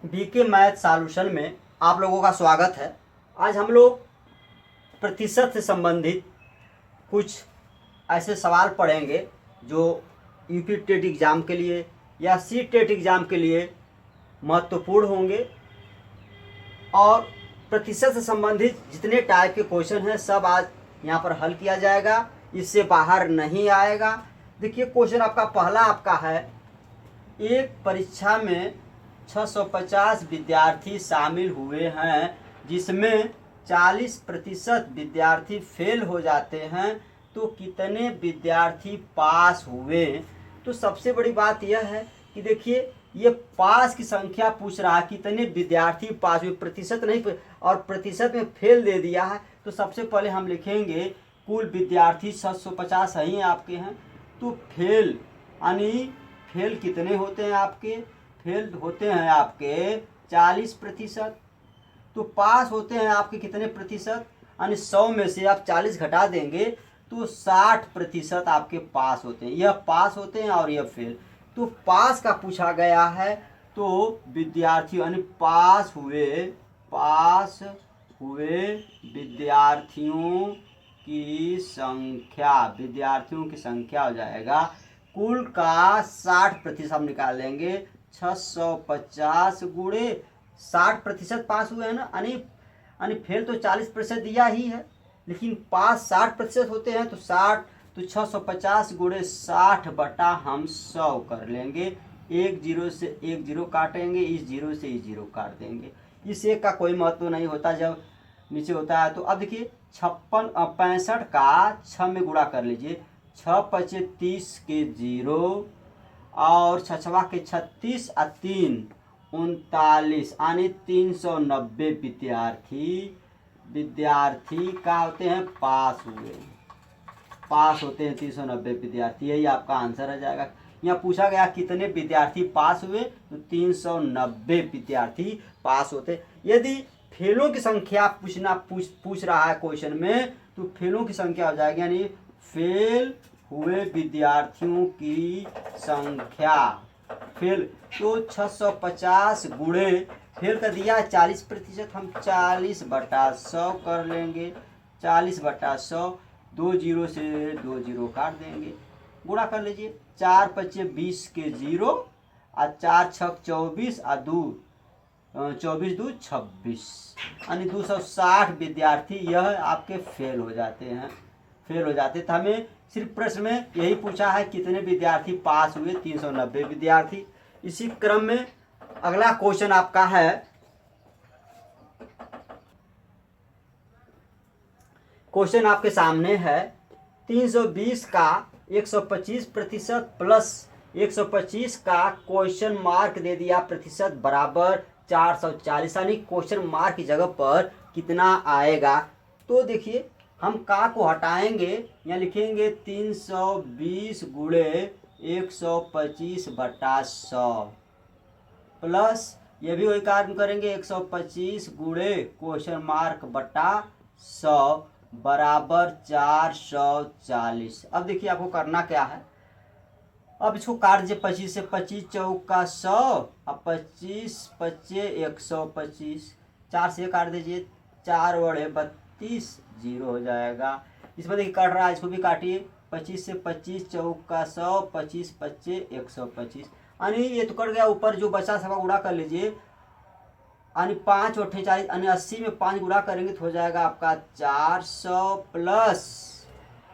BK math solution में आप लोगों का स्वागत है। आज हम लोग प्रतिशत से संबंधित कुछ ऐसे सवाल पढ़ेंगे जो यूपी टेट एग्ज़ाम के लिए या सी टेट एग्ज़ाम के लिए महत्वपूर्ण होंगे। और प्रतिशत से संबंधित जितने टाइप के क्वेश्चन हैं सब आज यहाँ पर हल किया जाएगा, इससे बाहर नहीं आएगा। देखिए क्वेश्चन आपका पहला आपका है, एक परीक्षा में 650 विद्यार्थी शामिल हुए हैं जिसमें 40% विद्यार्थी फेल हो जाते हैं, तो कितने विद्यार्थी पास हुए। तो सबसे बड़ी बात यह है कि देखिए ये पास की संख्या पूछ रहा है, कितने विद्यार्थी पास हुए, प्रतिशत नहीं, और प्रतिशत में फेल दे दिया है। तो सबसे पहले हम लिखेंगे कुल विद्यार्थी 650 ही आपके हैं, तो फेल यानी फेल कितने होते हैं आपके, फेल होते हैं आपके 40%। तो पास होते हैं आपके कितने प्रतिशत, यानी 100 में से आप 40 घटा देंगे तो 60% आपके पास होते हैं। यह पास होते हैं और यह फेल। तो पास का पूछा गया है, तो विद्यार्थी यानी पास हुए विद्यार्थियों की संख्या हो जाएगा। कुल का 60% हम निकाल लेंगे, 650 गुणे 60% पास हुए हैं ना, यानी फेल तो 40% दिया ही है, लेकिन पास 60% होते हैं। तो 650 गुणे 60 बटा हम 100 कर लेंगे। एक जीरो से एक जीरो काटेंगे, इस जीरो से इस जीरो काट देंगे। इस एक का कोई महत्व नहीं होता जब नीचे होता है। तो अब देखिए 65 का 6 में गुणा कर लीजिए, 6 पचे 30 के 0 और 6 के 36 और 3 39, यानी 390 विद्यार्थी का होते हैं पास होते हैं 390 विद्यार्थी। यही आपका आंसर आ जाएगा। यहाँ पूछा गया कितने विद्यार्थी पास हुए, तो 390 विद्यार्थी पास होते। यदि फेलों की संख्या पूछ रहा है क्वेश्चन में, तो फेलों की संख्या हो जाएगी, यानी फेल हुए विद्यार्थियों की संख्या। फेल तो 650 गुणे फेल का दिया 40%, हम 40 बटा 100 कर लेंगे। 40 बटा 100, 2 जीरो से 2 जीरो काट देंगे, गुणा कर लीजिए। 4 पचे 20 के 0 और 4 छक 24 और 2 24 2 26, यानी 260 विद्यार्थी यह आपके फेल हो जाते। तो हमें सिर्फ प्रश्न में यही पूछा है कितने विद्यार्थी पास हुए, 390 विद्यार्थी। इसी क्रम में अगला क्वेश्चन आपका है, क्वेश्चन आपके सामने है, 320 का 125% प्लस 125 का क्वेश्चन मार्क दे दिया प्रतिशत बराबर 440, यानी क्वेश्चन मार्क की जगह पर कितना आएगा। तो देखिए हम का को हटाएंगे, यहाँ लिखेंगे 320 गुणे 125 बटा 100 प्लस ये भी वही कार्य करेंगे 125 गुणे क्वेश्चन मार्क बटा 100 बराबर 440। अब देखिए आपको करना क्या है, अब इसको काट दीजिए 25 से, 25 चौका 100 और 25 पच्चे 125, 4 से काट दीजिए, 4 बड़े 32, 0 हो जाएगा। इसमें देखिए कट रहा है, इसको भी काटिए, 25 से 25 चौका 100, 25 पच्चे 125, यानी ये तो कट गया। ऊपर जो बचा सब गुणा कर लीजिए, यानी 5 और 48, यानी 80 में 5 गुणा करेंगे तो हो जाएगा आपका 400 प्लस,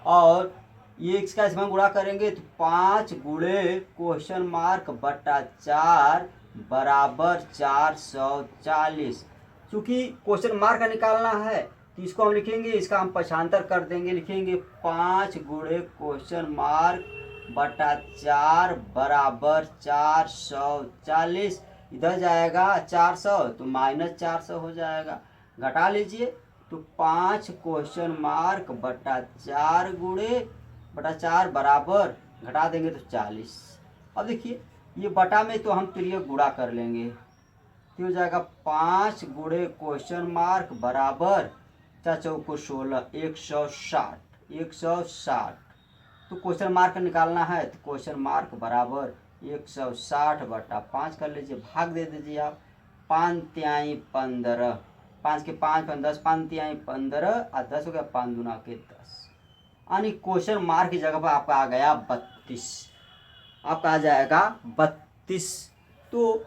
और ये इसका इसमें गुणा करेंगे तो 5 गुणे क्वेश्चन मार्क बटा 4 बराबर 440। चूंकि क्वेश्चन मार्क का निकालना है तो इसको हम लिखेंगे, इसका हम पक्षांतर कर देंगे, लिखेंगे 5 गुणे क्वेश्चन मार्क बटा 4 बराबर 440। इधर जाएगा 400 तो -400 हो जाएगा, घटा लीजिए तो 5 क्वेश्चन मार्क बटा 4 गुणे बटा 4 बराबर घटा देंगे तो 40। अब देखिए ये बटा में तो हम तुरंत गुणा कर लेंगे, तो हो जाएगा 5 गुणे क्वेश्चन मार्क बराबर 4 चौको 16, 160। तो क्वेश्चन मार्क निकालना है तो क्वेश्चन मार्क बराबर 160/5 कर लीजिए, भाग दे दीजिए आप। 5 तिहाई 15, 5 के 5 10, 5 तिहाई 15 और 10 हो गया, 5 दूना के 10। यानी क्वेश्चन मार्क की जगह पर आपका आ गया 32, आपका आ जाएगा 32। तो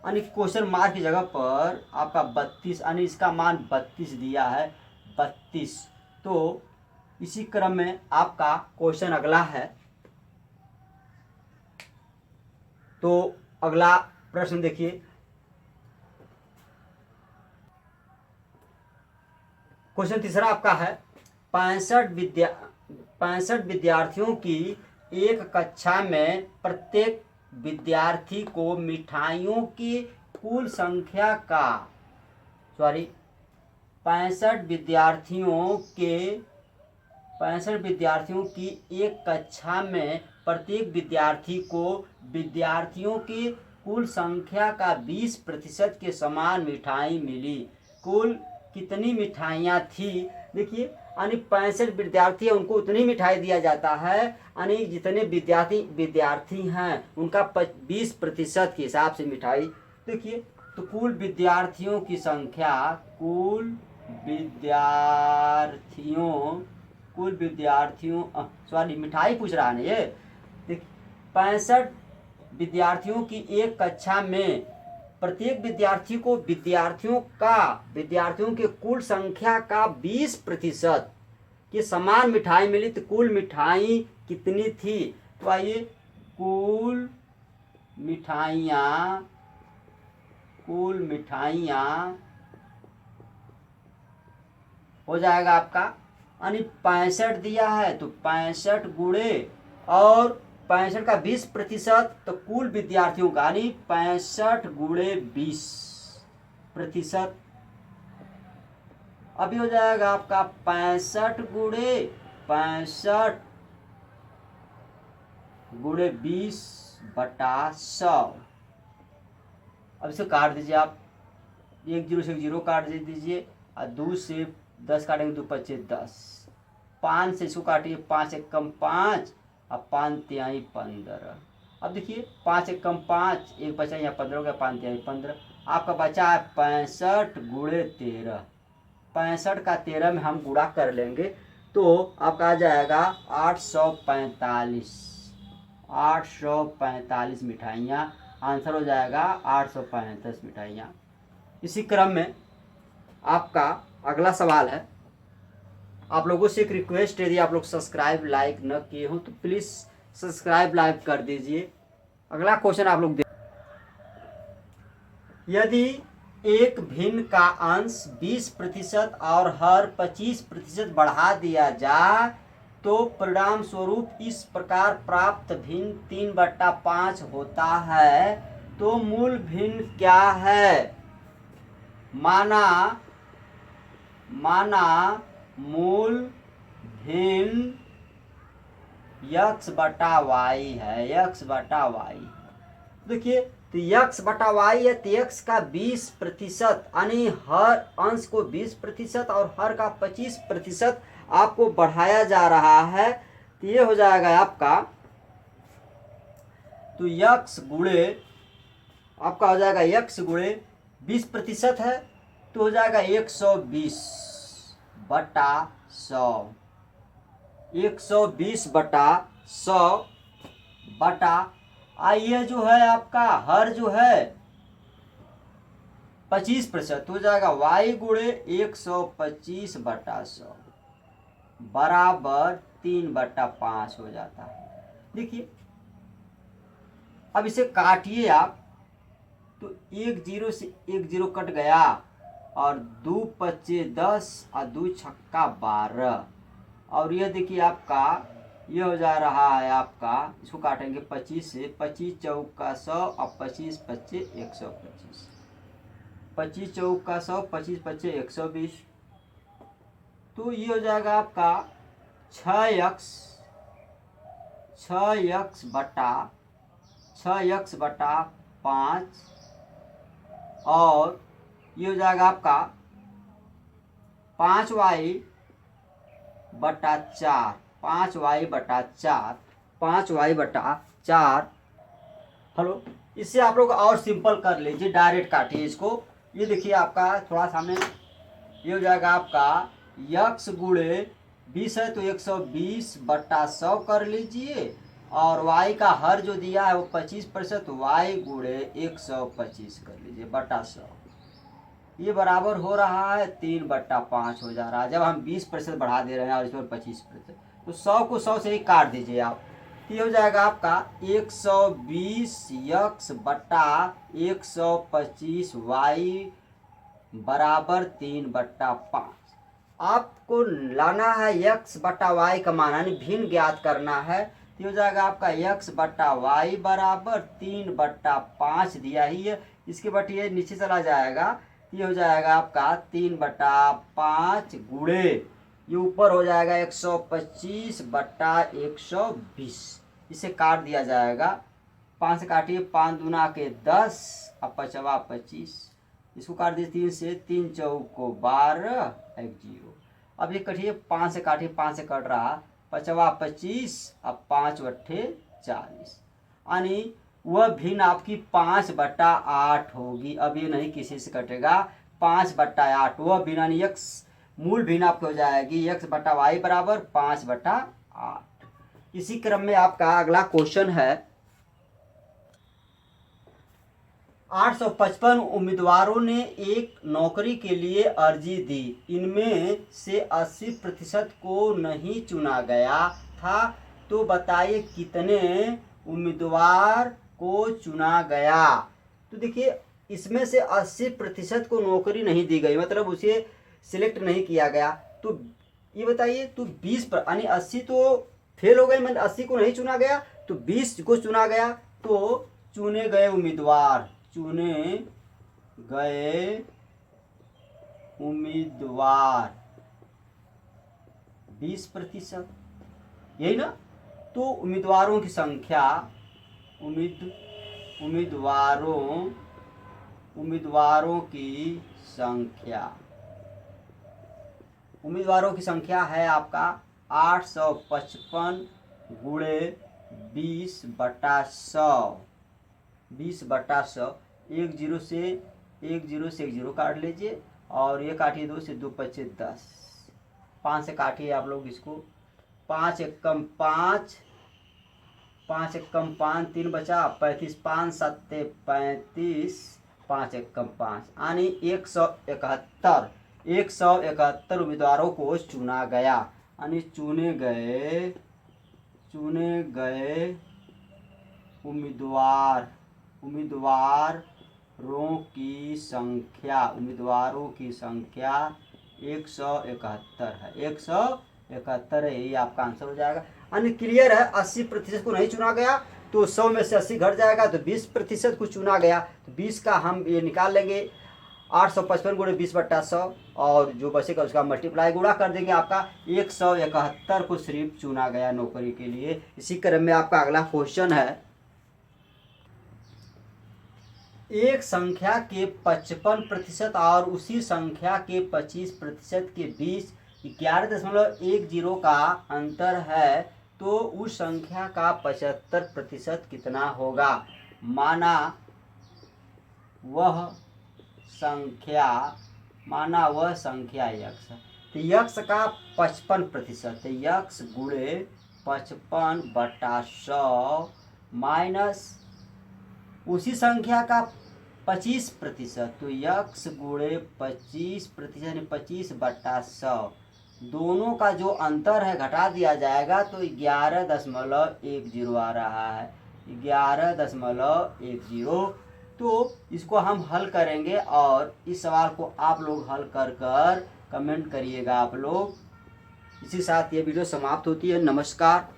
यानी क्वेश्चन मार्क की जगह पर आपका 32 यानी इसका मान 32 दिया है, 32। तो इसी क्रम में आपका क्वेश्चन अगला है। तो अगला प्रश्न देखिए, क्वेश्चन तीसरा आपका है 65 विद्यार्थियों की एक कक्षा में प्रत्येक विद्यार्थी को मिठाइयों की कुल संख्या का 65 विद्यार्थियों की एक कक्षा में प्रत्येक विद्यार्थी को विद्यार्थियों की कुल संख्या का 20% के समान मिठाई मिली। कुल कितनी मिठाइयाँ थी? देखिए, यानी 65 विद्यार्थी है, उनको उतनी मिठाई दिया जाता है, यानी जितने विद्यार्थी हैं उनका 20% के हिसाब से मिठाई। देखिए, तो कुल विद्यार्थियों की संख्या, मिठाई पूछ रहा है ना ये। 65 विद्यार्थियों की एक कक्षा में प्रत्येक विद्यार्थी को विद्यार्थियों के कुल संख्या का 20% की समान मिठाई मिली। तो कुल मिठाई कितनी थी? तो आइए, कुल मिठाइयाँ हो जाएगा आपका, यानी 65 दिया है तो 65 गुणे और 65 का 20%, तो कुल विद्यार्थियों का यानी 65 गुणे 20%। अभी हो जाएगा आपका 65 गुणे 20/100। अब इसे काट दीजिए आप, 1 0 से 0 काट दीजिए और 2 से 10 काटेंगे, 2 5 10, 5 से इसको काटिए, 5 1 कम 5 और 5 तिहाई 15। अब देखिए, 5 1 कम 5, 1 बचा यहाँ 15 हो गया, 5 तिहाई 15। आपका बचा है 65 गुणे 13। 65 का 13 में हम गुणा कर लेंगे तो आपका आ जाएगा 845 मिठाइयाँ। आंसर हो जाएगा 835 मिठाइयाँ। इसी क्रम में आपका अगला सवाल है। आप लोगों से एक रिक्वेस्ट है, यदि आप लोग सब्सक्राइब लाइक न किए हो तो प्लीज़ सब्सक्राइब लाइक कर दीजिए। अगला क्वेश्चन आप लोग यदि एक भिन्न का अंश 20% और हर 25% बढ़ा दिया जाए तो परिणाम स्वरूप इस प्रकार प्राप्त भिन्न 3/5 होता है, तो मूल भिन्न क्या है? माना मूल भिन्न x/y है, x/y। देखिए, तो x/y है, तो x का 20% यानी हर अंश को 20% और हर का 25% आपको बढ़ाया जा रहा है। तो ये हो जाएगा आपका, तो x गुणे आपका हो जाएगा x गुणे 20% है तो हो जाएगा 120/100। 120/100 बटा आइए जो है आपका हर जो है 25% हो जाएगा y गुणे 125/100 बराबर 3/5 हो जाता है। देखिए, अब इसे काटिए आप, तो 1 0 से 1 0 कट गया और 2 5 10 और 2 छक्का 12। और ये देखिए आपका ये हो जा रहा है आपका, इसको काटेंगे 25 से, 25 चौका 100 और 25 25 125, 25 चौका 100, 25 25 120। तो ये हो जाएगा आपका 6x/5 और ये हो जाएगा आपका 5y/4, 5y/4 हेलो, इससे आप लोग और सिंपल कर लीजिए, डायरेक्ट काटिए इसको। ये देखिए आपका थोड़ा सामने, ये हो जाएगा आपका यक्स गुणे 20 है तो 120/100 कर लीजिए, और y का हर जो दिया है वो 25%, y गुणे 125 कर लीजिए बटा 100। ये बराबर हो रहा है 3/5 हो जा रहा है, जब हम 20% बढ़ा दे रहे हैं और इसमें 25%, तो 100 को 100 से ही काट दीजिए आप। ये हो जाएगा आपका 120 यक्स बटा 125 y बराबर 3/5। आपको लाना है यक्स बटा वाई का मान, यानी भिन्न ज्ञात करना है। तो हो जाएगा आपका यक्स बटा वाई बराबर 3/5 दिया ही है, इसके बट ये नीचे चला जाएगा, ये हो जाएगा आपका 3/5 गुणे, ये ऊपर हो जाएगा 125/120, इसे काट दिया जाएगा। 5 से काटिए, 5 दूना के 10 और 5वां 25, इसको काट दीजिए 3 से, 3 चौको 12 1 0। अब ये कटिए, 5 से काटिए, 5 से कट रहा, 5वां 25 अब 5 बट्ठे 40, यानी वह भिन्न आपकी 5/8 होगी। अब ये नहीं किसी से कटेगा, 5/8 वह भिन्न, यानी यक्स मूल भिन्न आपकी हो जाएगी यक्स बटा वाई बराबर 5/8। इसी क्रम में आपका अगला क्वेश्चन है, 855 उम्मीदवारों ने एक नौकरी के लिए अर्जी दी, इनमें से 80% को नहीं चुना गया था, तो बताइए कितने उम्मीदवार को चुना गया। तो देखिए, इसमें से 80% को नौकरी नहीं दी गई, मतलब उसे सिलेक्ट नहीं किया गया। तो ये बताइए, तो 20 पर, यानी 80 तो फेल हो गए, मतलब 80 को नहीं चुना गया, तो 20 को चुना गया। तो चुने गए उम्मीदवार 20%, यही ना। तो उम्मीदवारों की संख्या, उम्मीदवारों की संख्या है आपका 855 गुणे 20/100, 20/100। 1 0 से 1 0 काट लीजिए, और ये काटिए 2 से, 2 5 10, 5 से काटिए आप लोग इसको, 5 एकम 5, 5 एकम 5, 3 बचा 35, 5 7 35, 5 एकम 5, यानी 171 उम्मीदवारों को चुना गया, यानी चुने गए उम्मीदवारों की संख्या 171 है, 171 है, यही आपका आंसर हो जाएगा। यानी क्लियर है, 80% को नहीं चुना गया, तो 100 में से 80 घट जाएगा, तो 20% को चुना गया, तो 20 का हम ये निकाल लेंगे, 855 गुणे 20/100, और जो बचेगा उसका मल्टीप्लाई गुणा कर देंगे, आपका 171 को सिर्फ चुना गया नौकरी के लिए। इसी क्रम में आपका अगला क्वेश्चन है, एक संख्या के 55% और उसी संख्या के 25% के बीच 11.10 का अंतर है, तो उस संख्या का 75% कितना होगा। माना वह संख्या यक्स है, तो यक्स का 55%, यक्स गुणे 55/100 माइनस उसी संख्या का 25%, तो यक्स गुणे 25%, यानी 25/100। दोनों का जो अंतर है घटा दिया जाएगा, तो 11.10 आ रहा है, 11.10। तो इसको हम हल करेंगे, और इस सवाल को आप लोग हल कर कमेंट करिएगा आप लोग। इसी साथ ये वीडियो समाप्त होती है। नमस्कार।